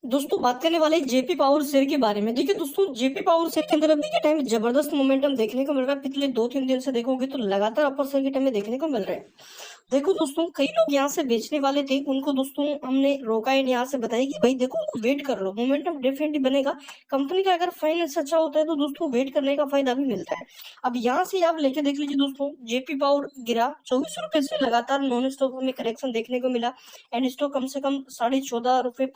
दोस्तों बात करने वाले जेपी पावर शेयर के बारे में। देखिए दोस्तों, जेपी पावर शेयर के अंदर अभी के टाइम जबरदस्त मोमेंटम देखने को मिल रहा है। पिछले 2-3 दिन से देखोगे तो लगातार अपर सर्किट हमें देखने को मिल रहे हैं। देखो दोस्तों, कई लोग यहाँ से बेचने वाले थे, उनको दोस्तों हमने रोका एंड यहाँ से बताया कि भाई देखो वेट कर लो, मोमेंटम डेफिनेटली बनेगा। कंपनी का अगर फाइनेंस अच्छा होता है तो दोस्तों वेट करने का फायदा भी मिलता है। अब यहाँ से आप लेके देख लीजिए दोस्तों, जेपी पावर गिरा 24 रुपए से, लगातार नॉन स्टॉक में करेक्शन देखने को मिला। एंड स्टॉक कम से कम 14.50 रुपए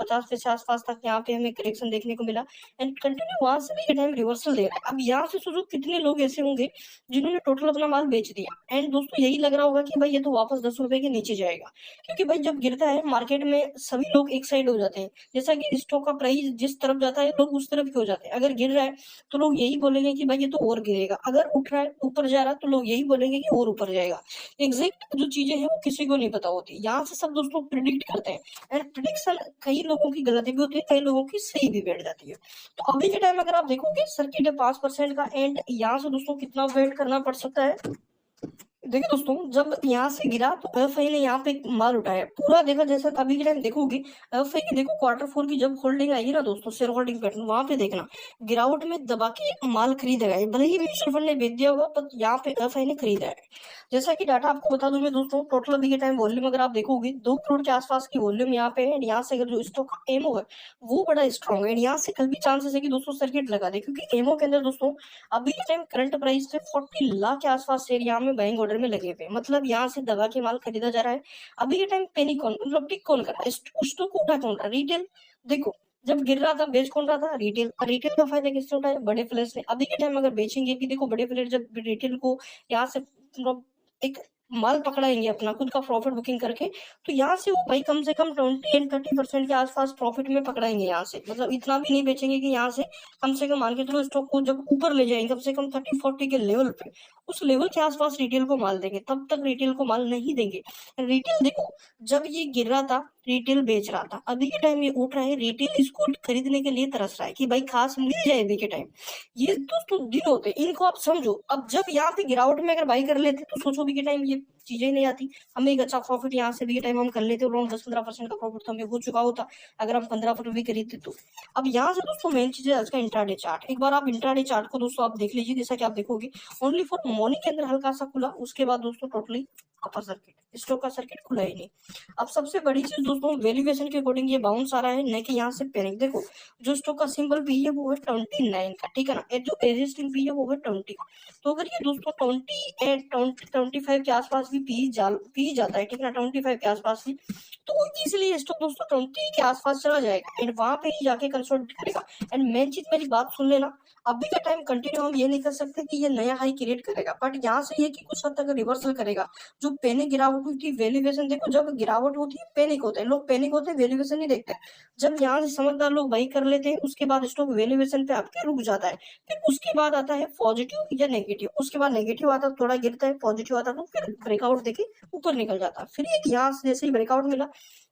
आसपास तक यहाँ पे हमें करेक्शन देखने को मिला। एंड कंटिन्यू वहां से भी टाइम रिवर्सल दे रहा है। अब यहाँ से सोचो कितने लोग ऐसे होंगे जिन्होंने टोटल अपना माल बेच दिया। एंड दोस्तों यही लग रहा होगा कि भाई ये तो वापस 10 रुपए के नीचे जाएगा, क्योंकि भाई जब गिरता है मार्केट में सभी लोग एक साइड हो जाते हैं। जैसा कि स्टॉक का प्राइस जिस तरफ जाता है लोग उस तरफ ही हो जाते हैं। अगर गिर रहा है तो लोग यही बोलेंगे कि भाई ये तो और गिरेगा, अगर उठ रहा है ऊपर जा रहा है तो लोग यही बोलेंगे कि और ऊपर जाएगा। एग्जैक्ट जो चीजें हैं वो किसी को नहीं पता होती, यहाँ से सब दोस्तों प्रिडिक्ट करते हैं। एंड प्रिडिक्शन कई लोगों की गलती भी होती है, कई लोगों की सही भी बैठ जाती है। तो अभी के टाइम अगर आप देखोगे सर्किट है 5% का। एंड यहाँ से दोस्तों कितना वेट करना पड़ सकता है। देखिए दोस्तों, जब यहाँ से गिरा तो एफआई ने यहाँ पे माल उठाया पूरा। देखा जैसा अभी के टाइम देखोगे एफआई की, देखो Q4 की जब होल्डिंग आएगी ना दोस्तों, शेयर होल्डिंग पैटर्न वहां पे देखना, गिरावट में दबा के माल खरीदेगा। भले ही म्यूचुअल फंड ने बेच दिया होगा पर यहाँ पे एफआई ने खरीदा है। जैसा कि डाटा आपको बता दूं मैं दोस्तों, टोटल अभी के टाइम वॉल्यूम अगर आप देखोगे 2 करोड़ के आसपास की वॉल्यूम यहाँ पे है। यहाँ से अगर जो स्टॉक का एमओ है वो बड़ा स्ट्रॉन्ग है। यहाँ से कल भी चांसेस है कि दोस्तों सर्किट लगा दे, क्योंकि एमओ के अंदर दोस्तों अभी के टाइम करंट प्राइस से 40 लाख के आसपास शेयर यहाँ में बाइंग ऑर्डर में लगे हुए हैं। मतलब यहाँ से दबा के माल खरीदा जा रहा है। अभी के टाइम पेनी कौन, मतलब टिक कौन कर रहा है, स्टॉक को उठा कौन रहा है, रिटेल। देखो जब गिर रहा था बेच कौन रहा था, रिटेल। रिटेल का फायदा किसने उठाया, बड़े प्लेयर्स ने। अभी के टाइम अगर बेचेंगे भी, देखो बड़े प्लेयर जब रिटेल को यहाँ से मतलब एक माल पकड़ाएंगे अपना खुद का प्रॉफिट बुकिंग करके, तो यहाँ से वो भाई कम से कम 20 and 30% के आसपास प्रॉफिट में पकड़ाएंगे। यहाँ से मतलब इतना भी नहीं बेचेंगे कि यहाँ से कम मान के चलो स्टॉक को जब ऊपर ले जाएंगे कम से कम 30-40 के लेवल पे, उस लेवल के आसपास रिटेल को माल देंगे, तब तक रिटेल को माल नहीं देंगे। रिटेल देखो, जब ये गिर रहा था रिटेल बेच रहा था, अभी के टाइम ये उठ रहा है, रिटेल इसको खरीदने के लिए तरस रहा है कि भाई खास मिल जाए। अभी के टाइम ये दोस्तों दिन होते हैं, इनको आप समझो। अब जब यहाँ पे गिरावट में अगर बाई कर लेते तो सोचो भी के टाइम ये चीजें ही नहीं आती, हमें एक अच्छा प्रॉफिट यहाँ से भी के टाइम हम कर लेते, अराउंड 10-15% का प्रॉफिट तो हमें हो चुका होता अगर हम 15 फुट भी खरीदते तो। अब यहाँ से दोस्तों मेन चीज है आज का इंट्राडे चार्ट। एक बार आप इंट्राडे चार्ट को दोस्तों आप देख लीजिए। जैसा कि आप देखोगे ओनली फॉर मॉर्निंग के अंदर हल्का सा खुला, उसके बाद दोस्तों टोटली अपर सर्किट, स्टॉक का सर्किट खुला ही नहीं। अब सबसे बड़ी चीज दोस्तों, वैल्यूएशन के अकॉर्डिंग ये बाउंस आ रहा है, न कि यहाँ से पैनिक। देखो जो स्टॉक का सिंबल पी है वो है 29 का, ठीक है ना। जो एग्जिस्टिंग पी है वो है 20 का। तो अगर ये दोस्तों 25 के आसपास भी पी जाता है, ठीक है ना, 25 के आसपास भी, तो इजिली स्टॉक दोस्तों 20 के आसपास चला जाएगा एंड वहां पे ही जाके कंसोलिडेट करेगा। एंड मेन चीज मेरी बात सुन लेना, अभी का टाइम कंटिन्यू हम ये नहीं कर सकते कि ये नया हाई क्रिएट करेगा, बट यहाँ से ये कि कुछ हद तक रिवर्सल करेगा। जो पैनिक गिरावट हुई थी, वैल्यूएशन देखो, जब गिरावट होती है पैनिक होते हैं लोग, पैनिक होते हैं वैल्यूएशन नहीं देखते। जब यहाँ से समझदार लोग बाई कर लेते हैं उसके बाद स्टॉक वैल्यूएशन पे आपके रुक जाता है। फिर उसके बाद आता है पॉजिटिव या नेगेटिव, उसके बाद नेगेटिव आता है थोड़ा गिरता है, पॉजिटिव आता है तो फिर ब्रेकआउट देके ऊपर निकल जाता है। फिर एक यहाँ से जैसे ही ब्रेकआउट मिला,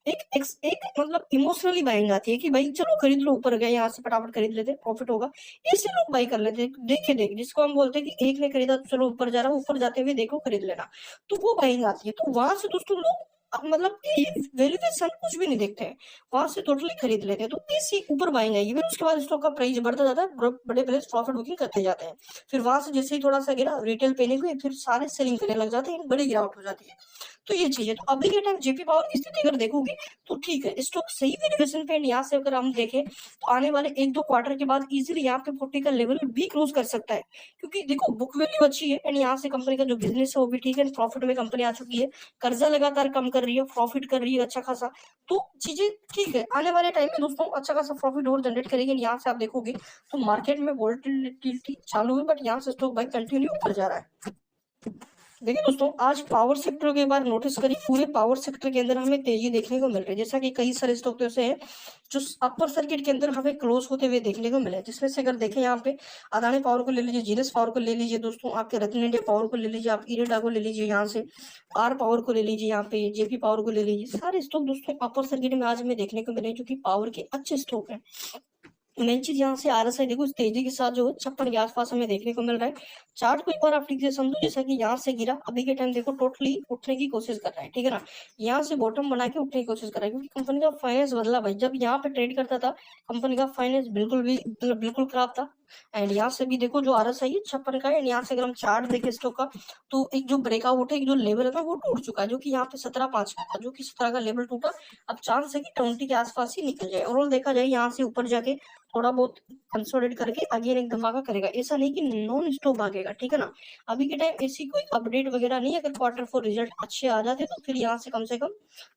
एक मतलब इमोशनली बाइंग आती है कि भाई चलो खरीद लो, ऊपर गए यहाँ से फटाफट खरीद लेते प्रॉफिट होगा, इससे लोग बाई कर लेते हैं। देखे देख जिसको हम बोलते हैं कि एक ने खरीदा तो चलो ऊपर जा रहा है, ऊपर जाते हुए देखो खरीद लेना, तो वो बाइंग आती है। तो वहां से दोस्तों लोग मतलब वैल्यूएशन कुछ भी नहीं देखते हैं, वहां से टोटली खरीद लेते हैं। तो इसी ऊपर बाइंग आएगी, फिर उसके बाद स्टॉक का प्राइस बढ़ता जाता है, बड़े प्लेयर्स प्रॉफिट बुकिंग करते जाते हैं। फिर वहां से जैसे ही थोड़ा सा गिरा रिटेल पैनिक हुई, फिर सारे सेलिंग करने लग जाते हैं, बड़ी गिरावट हो जाती है। तो ये चीज है। तो अभी के टाइम जेपी पावर की स्थिति अगर देखोगे तो ठीक है, स्टॉक सही वैल्यूएशन पे यहाँ से अगर हम देखें तो आने वाले 1-2 क्वार्टर के बाद इजीली यहाँ पे 40 का लेवल भी क्रॉस कर सकता है, क्योंकि देखो बुक वैल्यू अच्छी है एंड यहाँ से कंपनी का जो बिजनेस है वो भी ठीक है, प्रॉफिट में कंपनी आ चुकी है, कर्जा लगातार कम कर रही है, प्रॉफिट कर रही है अच्छा खासा। तो चीजें ठीक है, आने वाले टाइम में दोस्तों अच्छा खासा प्रॉफिट और जनरेट करेगी। यहाँ से आप देखोगे तो मार्केट में वोलेटिलिटी चालू है, बट यहाँ से स्टॉक भाई कंटिन्यू ऊपर जा रहा है। देखिए दोस्तों, आज पावर सेक्टर के बारे नोटिस करिए, पूरे पावर सेक्टर के अंदर हमें तेजी देखने को मिल रही है। जैसा कि कई सारे स्टॉक ऐसे हैं जो अपर सर्किट के अंदर हमें क्लोज होते हुए देखने को मिले, जिसमें से अगर देखें यहाँ पे अदानी पावर को ले लीजिए, जीनस पावर को ले लीजिए दोस्तों, आपके रत्न इंडिया पावर को ले लीजिए, आप इरेडा को ले लीजिए, यहाँ से आर पावर को ले लीजिए, यहाँ पे जेपी पावर को ले लीजिए, सारे स्टॉक दोस्तों अपर सर्किट में आज हमें देखने को मिले जो कि पावर के अच्छे स्टॉक है। मेन चीज यहाँ से RSI देखो इस तेजी के साथ जो 56 के आसपास हमें देखने को मिल रहा है। चार्ट को एक बार आप ठीक से समझो, जैसा कि यहाँ से गिरा, अभी के टाइम देखो टोटली उठने की कोशिश कर रहा है, ठीक है ना। यहाँ से बॉटम बना के उठने की कोशिश कर रहा है, क्योंकि कंपनी का फाइनेंस बदला भाई। जब यहाँ पे ट्रेड करता था कंपनी का फाइनेंस बिल्कुल खराब था। एंड यहाँ से भी देखो जो RSI है 56 का है। एंड यहाँ से अगर हम चार्ट देखें स्टॉक का, तो एक जो ब्रेकआउट है, एक जो लेवल है ना वो टूट चुका है, जो कि यहाँ पे 17.5 का था, जो कि 17 का लेवल टूटा। अब चांस है कि 20 के आसपास ही निकल जाए। ओवरऑल देखा जाए यहाँ से ऊपर जाके थोड़ा बहुत कंसोलिडेट करके अगेन एक धमाका करेगा। ऐसा नहीं कि नॉन स्टॉप भागेगा, ठीक है ना। अभी के टाइम ऐसी कोई अपडेट वगैरह नहीं है। अगर Q4 रिजल्ट अच्छे आ जाते तो फिर यहाँ से कम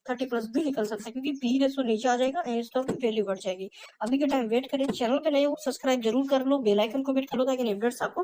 30+ भी निकल सकता है, क्योंकि पी रेशो नीचे आ जाएगा एंड स्टॉक की वैल्यू बढ़ जाएगी। अभी के टाइम वेट करें। चैनल पे नए हो सब्सक्राइब जरूर कर लो, बेल आइकन को वेट करो ताकि अपडेट्स आपको